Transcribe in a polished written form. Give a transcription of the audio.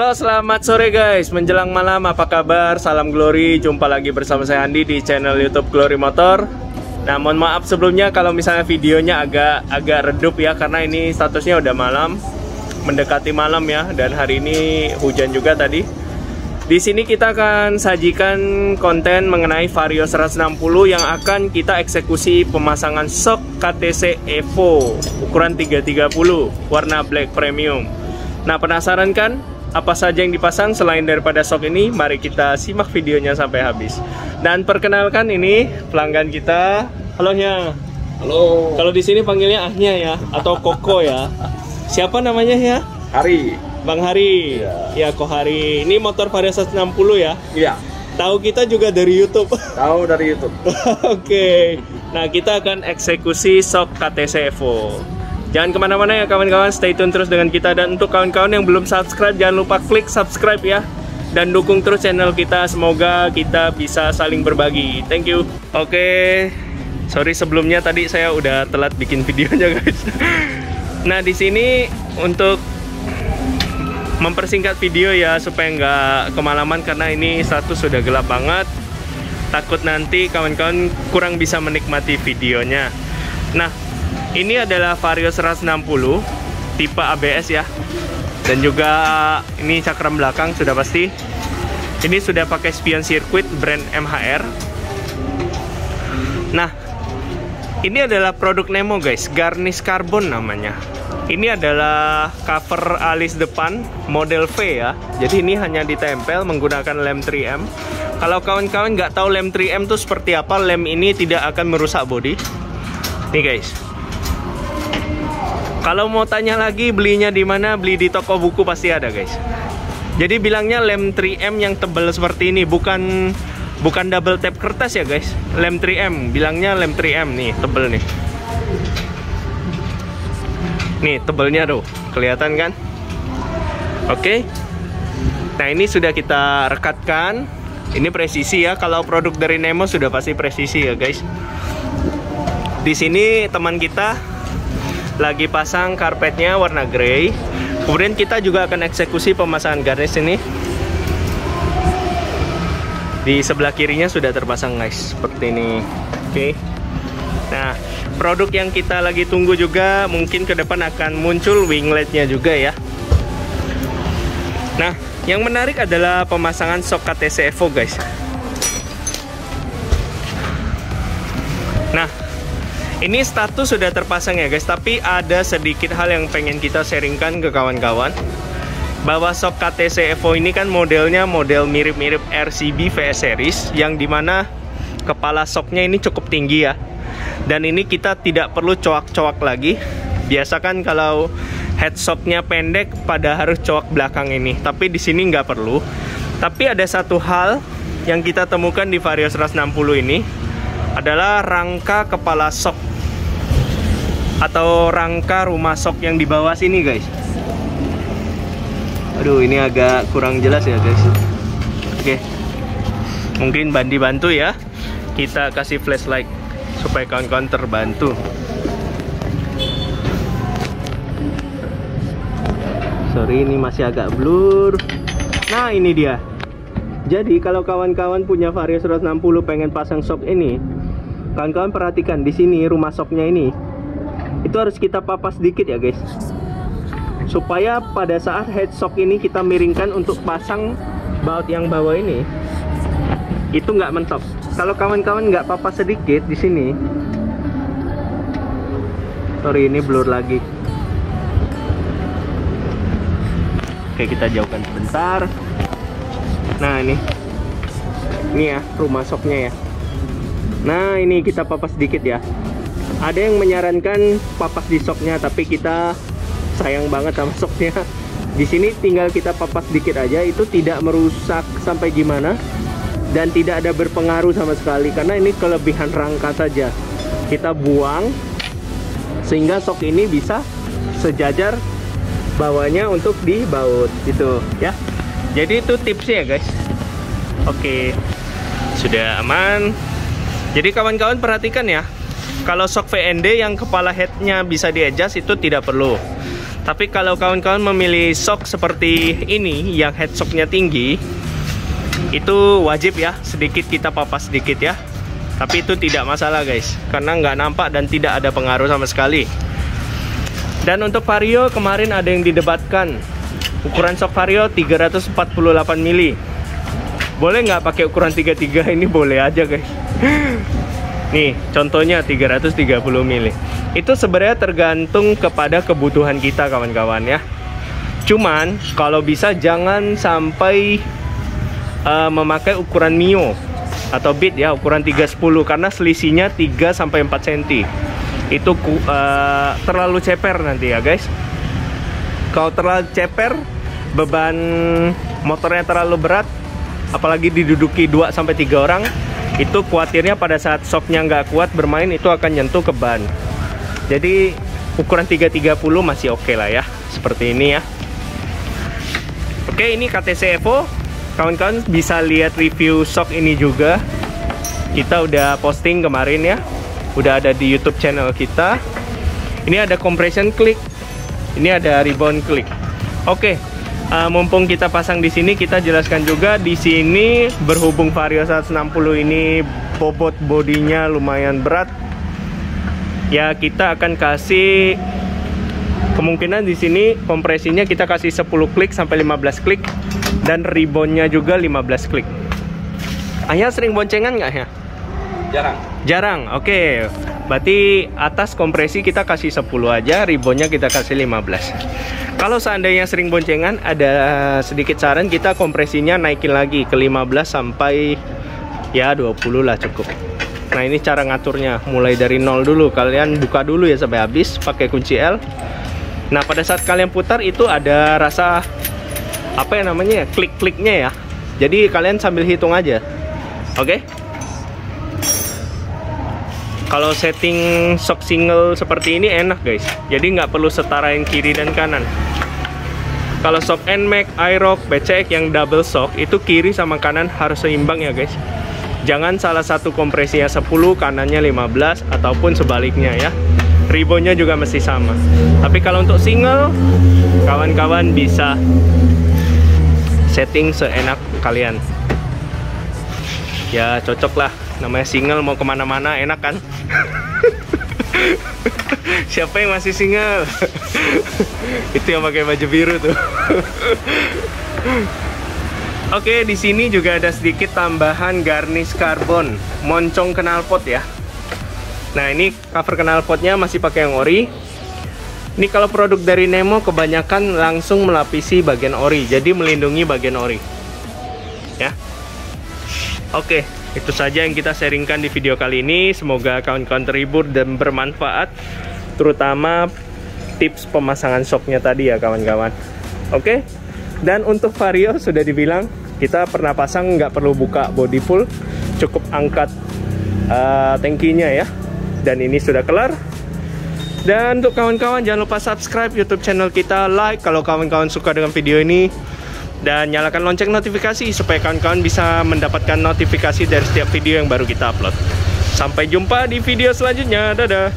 Halo, selamat sore guys. Menjelang malam, apa kabar? Salam Glory. Jumpa lagi bersama saya Andi di channel YouTube Glory Motor. Nah, mohon maaf sebelumnya kalau misalnya videonya agak redup ya, karena ini statusnya udah malam, mendekati malam ya, dan hari ini hujan juga tadi. Di sini kita akan sajikan konten mengenai Vario 160 yang akan kita eksekusi pemasangan shock KTC Evo ukuran 330 warna black premium. Nah, penasaran kan apa saja yang dipasang selain daripada shock ini? Mari kita simak videonya sampai habis. Dan perkenalkan, ini pelanggan kita. Halo Nya. Halo. Kalau di sini panggilnya Ahnya ya, atau Koko ya. Siapa namanya ya? Hari. Bang Hari. Iya. Ya, Ko Hari. Ini motor Vario 160 ya? Iya. Tahu kita juga dari YouTube. Tahu dari YouTube. Oke. Nah, kita akan eksekusi shock KTC Evo. Jangan kemana-mana ya kawan-kawan, stay tune terus dengan kita. Dan untuk kawan-kawan yang belum subscribe, jangan lupa klik subscribe ya. Dan dukung terus channel kita, semoga kita bisa saling berbagi. Thank you. Oke, sorry sebelumnya tadi saya udah telat bikin videonya guys. Nah, di sini untuk mempersingkat video ya, supaya nggak kemalaman, karena ini status sudah gelap banget. Takut nanti kawan-kawan kurang bisa menikmati videonya. Nah, ini adalah Vario 160 tipe ABS ya. Dan juga ini cakram belakang sudah pasti. Ini sudah pakai spion sirkuit brand MHR. Nah, ini adalah produk Nemo guys, Garnish Carbon namanya. Ini adalah cover alis depan model V ya. Jadi ini hanya ditempel menggunakan lem 3M. Kalau kawan-kawan nggak tahu lem 3M itu seperti apa, lem ini tidak akan merusak bodi. Nih guys. Kalau mau tanya lagi belinya di mana, beli di toko buku pasti ada guys. Jadi bilangnya lem 3M yang tebal seperti ini, bukan double tap kertas ya guys. Lem 3M, bilangnya lem 3M nih, tebel nih. Nih tebelnya tuh, kelihatan kan? Oke. Nah, ini sudah kita rekatkan. Ini presisi ya. Kalau produk dari Nemo sudah pasti presisi ya guys. Di sini teman kita lagi pasang karpetnya warna grey. Kemudian kita juga akan eksekusi pemasangan garnish ini. Di sebelah kirinya sudah terpasang guys, seperti ini. Oke. Nah, produk yang kita lagi tunggu juga mungkin ke depan akan muncul wingletnya juga ya. Nah, yang menarik adalah pemasangan shock KTC Evo guys. Nah, ini status sudah terpasang ya guys, tapi ada sedikit hal yang pengen kita sharingkan ke kawan-kawan. Bahwa shock KTC Evo ini kan modelnya model mirip-mirip RCB VS Series, yang dimana kepala shocknya ini cukup tinggi ya. Dan ini kita tidak perlu coak-coak lagi. Biasa kan kalau head shocknya pendek pada harus coak belakang ini, tapi di sini nggak perlu. Tapi ada satu hal yang kita temukan di Vario 160 ini, adalah rangka kepala shock atau rangka rumah shock yang di bawah sini guys. Aduh, ini agak kurang jelas ya guys. Oke, mungkin Bandi bantu ya, kita kasih flashlight supaya kawan-kawan terbantu. Sorry, ini masih agak blur. Nah, ini dia. Jadi kalau kawan-kawan punya Vario 160 pengen pasang shock ini, kawan-kawan perhatikan di sini rumah shocknya ini, itu harus kita papas dikit ya guys, supaya pada saat head shock ini kita miringkan untuk pasang baut yang bawah ini, itu nggak mentok. Kalau kawan-kawan nggak papas sedikit di sini, sorry ini blur lagi. Oke, kita jauhkan sebentar. Nah, ini ya rumah shocknya ya. Nah, ini kita papas sedikit ya. Ada yang menyarankan papas di shocknya, tapi kita sayang banget sama shocknya. Di sini tinggal kita papas sedikit aja, itu tidak merusak sampai gimana dan tidak ada berpengaruh sama sekali, karena ini kelebihan rangka saja. Kita buang sehingga shock ini bisa sejajar bawahnya untuk dibaut gitu ya. Jadi itu tipsnya ya guys. Oke, sudah aman. Jadi kawan-kawan perhatikan ya, kalau shock VND yang kepala headnya bisa di adjust itu tidak perlu. Tapi kalau kawan-kawan memilih shock seperti ini yang head shocknya tinggi, itu wajib ya, sedikit kita papas sedikit ya. Tapi itu tidak masalah guys, karena nggak nampak dan tidak ada pengaruh sama sekali. Dan untuk Vario kemarin ada yang didebatkan, ukuran shock Vario 348 mili. Boleh nggak pakai ukuran 33? Ini boleh aja guys. Nih contohnya 330 mili. Itu sebenarnya tergantung kepada kebutuhan kita kawan-kawan ya. Cuman kalau bisa jangan sampai memakai ukuran Mio atau Beat ya, ukuran 310, karena selisihnya 3-4 cm. Itu terlalu ceper nanti ya guys. Kalau terlalu ceper, beban motornya terlalu berat, apalagi diduduki 2-3 orang, itu khawatirnya pada saat shocknya nggak kuat bermain itu akan nyentuh ke ban. Jadi ukuran 330 masih oke lah ya, seperti ini ya. Oke, ini KTC Evo. Kawan-kawan bisa lihat review shock ini juga. Kita udah posting kemarin ya, udah ada di YouTube channel kita. Ini ada compression click, ini ada rebound click. Oke, mumpung kita pasang di sini, kita jelaskan juga di sini. Berhubung Vario 160 ini bobot bodinya lumayan berat, ya kita akan kasih kemungkinan di sini kompresinya kita kasih 10 klik sampai 15 klik, dan reboundnya juga 15 klik. Ayah sering boncengan nggak ya? Jarang. Jarang, oke. Berarti atas kompresi kita kasih 10 aja, reboundnya kita kasih 15. Kalau seandainya sering boncengan, ada sedikit saran, kita kompresinya naikin lagi ke 15 sampai ya 20 lah cukup. Nah ini cara ngaturnya, mulai dari 0 dulu. Kalian buka dulu ya sampai habis pakai kunci L. Nah pada saat kalian putar itu ada rasa apa ya namanya, klik-kliknya ya. Jadi kalian sambil hitung aja. Oke? Kalau setting shock single seperti ini enak guys. Jadi nggak perlu setarain kiri dan kanan. Kalau shock NMAX, IROC, PCX yang double shock, itu kiri sama kanan harus seimbang ya guys. Jangan salah satu kompresinya 10, kanannya 15, ataupun sebaliknya ya. Reboundnya juga mesti sama. Tapi kalau untuk single, kawan-kawan bisa setting seenak kalian. Ya cocok lah, namanya single mau kemana-mana enak kan. Siapa yang masih single? Itu yang pakai baju biru tuh. Oke, di sini juga ada sedikit tambahan garnish karbon moncong knalpot ya. Nah, ini cover knalpotnya masih pakai yang ori. Ini kalau produk dari Nemo kebanyakan langsung melapisi bagian ori, jadi melindungi bagian ori. Ya. Oke, itu saja yang kita sharingkan di video kali ini. Semoga kawan-kawan terhibur dan bermanfaat, terutama tips pemasangan shocknya tadi ya kawan-kawan. Oke. Dan untuk Vario sudah dibilang, kita pernah pasang nggak perlu buka body full, cukup angkat tangkinya ya. Dan ini sudah kelar. Dan untuk kawan-kawan jangan lupa subscribe YouTube channel kita, like kalau kawan-kawan suka dengan video ini, dan nyalakan lonceng notifikasi supaya kawan-kawan bisa mendapatkan notifikasi dari setiap video yang baru kita upload. Sampai jumpa di video selanjutnya, dadah.